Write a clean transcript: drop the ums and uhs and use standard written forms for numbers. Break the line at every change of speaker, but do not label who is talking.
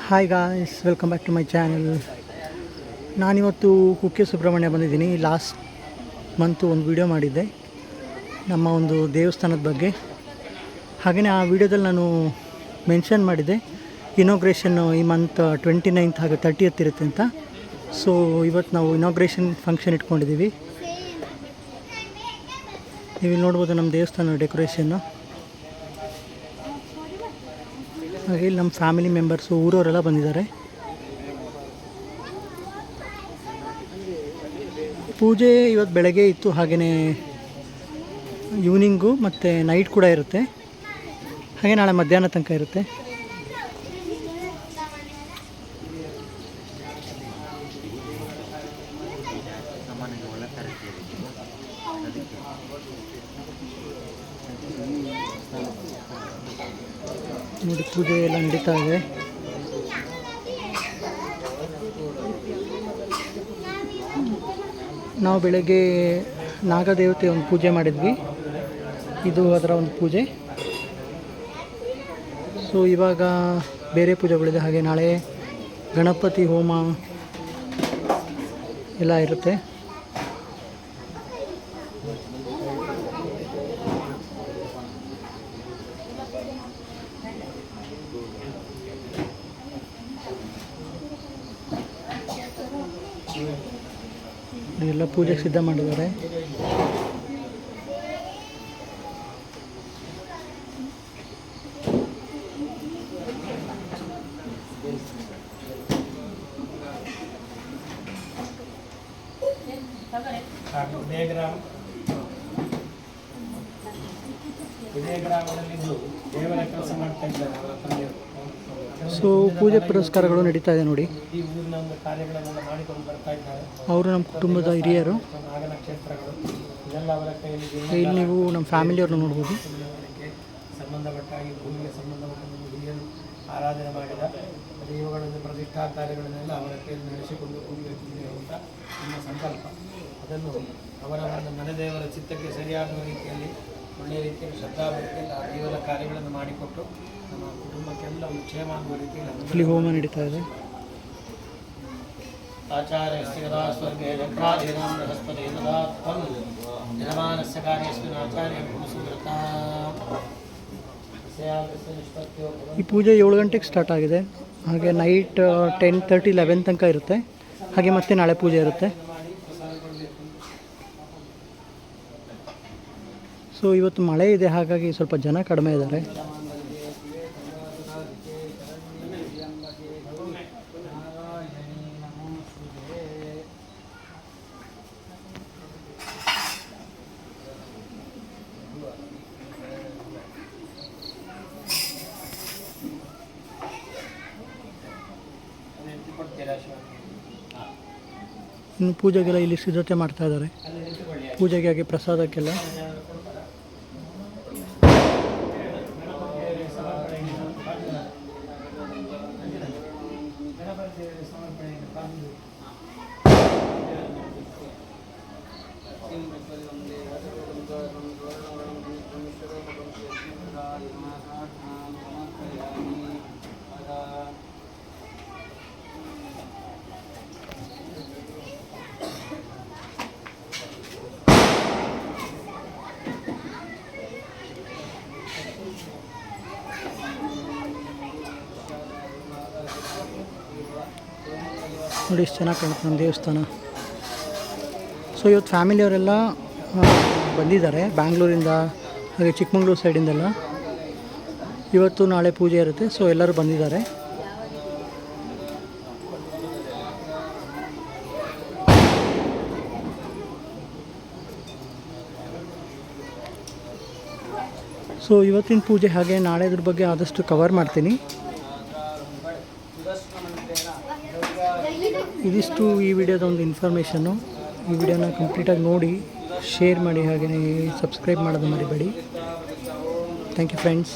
Hi guys, welcome back to my channel. ನಾನಿವತ್ತು ಕುಕ್ಕೆ ಸುಬ್ರಹ್ಮಣ್ಯ ಬಂದಿದ್ದೀನಿ. Last month ಒಂದು ವಿಡಿಯೋ ಮಾಡಿದ್ದೆ ನಮ್ಮ ಒಂದು ದೇವಸ್ಥಾನದ ಬಗ್ಗೆ. ಹಾಗೆಯೇ ಆ ವಿಡಿಯೋದಲ್ಲಿ ನಾನು ಮೆನ್ಷನ್ ಮಾಡಿದ್ದೆ ಇನಾಗ್ರೇಷನ್ನು ಈ ಮಂತ್ 29th ಹಾಗೆ 30th ಇರುತ್ತೆ ಅಂತ. ಸೊ ಇವತ್ತು ನಾವು ಇನಾಗ್ರೇಷನ್ ಫಂಕ್ಷನ್ ಇಟ್ಕೊಂಡಿದ್ದೀವಿ. ನೀವು ನೋಡ್ಬೋದು ನಮ್ಮ ದೇವಸ್ಥಾನ ಡೆಕೋರೇಷನ್ನು. ಹಾಗೆ ಇಲ್ಲಿ ನಮ್ಮ ಫ್ಯಾಮಿಲಿ ಮೆಂಬರ್ಸು ಊರವರೆಲ್ಲ ಬಂದಿದ್ದಾರೆ. ಪೂಜೆ ಇವತ್ತು ಬೆಳಗ್ಗೆ ಇತ್ತು, ಹಾಗೆಯೇ ಈವ್ನಿಂಗು ಮತ್ತು ನೈಟ್ ಕೂಡ ಇರುತ್ತೆ. ಹಾಗೆ ನಾಳೆ ಮಧ್ಯಾಹ್ನ ತನಕ ಇರುತ್ತೆ. ನೋಡಿ, ಪೂಜೆ ಎಲ್ಲ ನಡೀತಾ ಇದೆ. ನಾವು ಬೆಳಗ್ಗೆ ನಾಗದೇವತೆ ಒಂದು ಪೂಜೆ ಮಾಡಿದ್ವಿ, ಇದು ಅದರ ಒಂದು ಪೂಜೆ. ಸೊ ಇವಾಗ ಬೇರೆ ಪೂಜೆಗಳಿದೆ. ಹಾಗೆ ನಾಳೆ ಗಣಪತಿ ಹೋಮ ಎಲ್ಲ ಇರುತ್ತೆ. ಎಲ್ಲ ಪೂಜೆಗೆ ಸಿದ್ಧ ಮಾಡಿದ್ದಾರೆ. ಸೊ ಪೂಜೆ ಪುರಸ್ಕಾರಗಳು ನಡೀತಾ ಇದೆ ನೋಡಿ. ಅವರು ನಮ್ಮ ಕುಟುಂಬದ ಹಿರಿಯರು. ಇಲ್ಲಿ ನೀವು ನಮ್ಮ ಫ್ಯಾಮಿಲಿಯವ್ರನ್ನ ನೋಡ್ಬೋದು.
ಸಂಬಂಧಪಟ್ಟಾಗಿ ಭೂಮಿಗೆ ಸಂಬಂಧಪಟ್ಟ ಹಿರಿಯರು ಆರಾಧನೆ ಮಾಡಿದ ದೇವಗಳನ್ನು ಪ್ರತಿಷ್ಠಾ ಕಾರ್ಯಗಳನ್ನೆಲ್ಲ ಅವರ ಕೈಯಲ್ಲಿ ನಡೆಸಿಕೊಂಡು ಹೋಗಬೇಕು ಅಂತ ನಮ್ಮ ಸಂಕಲ್ಪ. ಅದನ್ನು ಅವರ ಒಂದು ಮನೆದೇವರ ಚಿತ್ತಕ್ಕೆ ಸರಿಯಾದ ರೀತಿಯಲ್ಲಿ ಒಳ್ಳೆಯ ರೀತಿಯಲ್ಲಿ ಶ್ರದ್ಧಾಭಕ್ತಿಯಲ್ಲಿ ಆ ದೇವರ ಕಾರ್ಯಗಳನ್ನು ಮಾಡಿಕೊಟ್ಟು ನಮ್ಮ ಕುಟುಂಬಕ್ಕೆಲ್ಲ ಒಂದು ಕ್ಷೇಮ ಆಗುವ ರೀತಿಯಲ್ಲಿ
ಹೋಮ ನಡೀತಾ ಇದೆ.
ಆಚಾರ್ಯ ಸ್ವರ್ಗೇ ಜಗ್ರಾಧೀನಾಂ ಬೃಹಸ್ಪತಿ ದದಾತ್ವಂ ಯಜಮಾನಸ್ಯ ಕಾರ್ಯಸ್ಮಿನ್ ಆಚಾರ್ಯ ಸುವ್ರತ.
ಈ ಪೂಜೆ 7 ಗಂಟೆಗೆ ಸ್ಟಾರ್ಟ್ ಆಗಿದೆ. ಹಾಗೆ ನೈಟ್ 10:30, 11 ತನಕ ಇರುತ್ತೆ. ಹಾಗೆ ಮತ್ತೆ ನಾಳೆ ಪೂಜೆ ಇರುತ್ತೆ. ಸೊ ಇವತ್ತು ಮಳೆ ಇದೆ, ಹಾಗಾಗಿ ಸ್ವಲ್ಪ ಜನ ಕಡಿಮೆ ಇದ್ದಾರೆ. ಇನ್ನು ಪೂಜೆಗೆಲ್ಲ ಇಲ್ಲಿ ಸಿದ್ಧತೆ ಮಾಡ್ತಾ ಇದ್ದಾರೆ. ಪೂಜೆಗೆ ಹಾಗೆ ಪ್ರಸಾದಕ್ಕೆಲ್ಲ ನೋಡಿ ಎಷ್ಟು ಚೆನ್ನಾಗಿ ಕಾಣುತ್ತೆ ನಮ್ಮ ದೇವಸ್ಥಾನ. ಸೊ ಇವತ್ತು ಫ್ಯಾಮಿಲಿಯವರೆಲ್ಲ ಬಂದಿದ್ದಾರೆ ಬ್ಯಾಂಗ್ಳೂರಿಂದ, ಹಾಗೆ ಚಿಕ್ಕಮಂಗ್ಳೂರು ಸೈಡಿಂದೆಲ್ಲ. ಇವತ್ತು ನಾಳೆ ಪೂಜೆ ಇರುತ್ತೆ. ಸೊ ಎಲ್ಲರೂ ಬಂದಿದ್ದಾರೆ. ಸೊ ಇವತ್ತಿನ ಪೂಜೆ ಹಾಗೆ ನಾಳೆದ್ರ ಬಗ್ಗೆ ಆದಷ್ಟು ಕವರ್ ಮಾಡ್ತೀನಿ. ಇದಿಷ್ಟು ಈ ವಿಡಿಯೋದ ಒಂದು ಇನ್ಫಾರ್ಮೇಷನ್ನು. ಈ ವಿಡಿಯೋನ ಕಂಪ್ಲೀಟಾಗಿ ನೋಡಿ, ಶೇರ್ ಮಾಡಿ, ಹಾಗೆಯೇ ಸಬ್ಸ್ಕ್ರೈಬ್ ಮಾಡೋದು ಮರಿಬೇಡಿ. Thank you friends.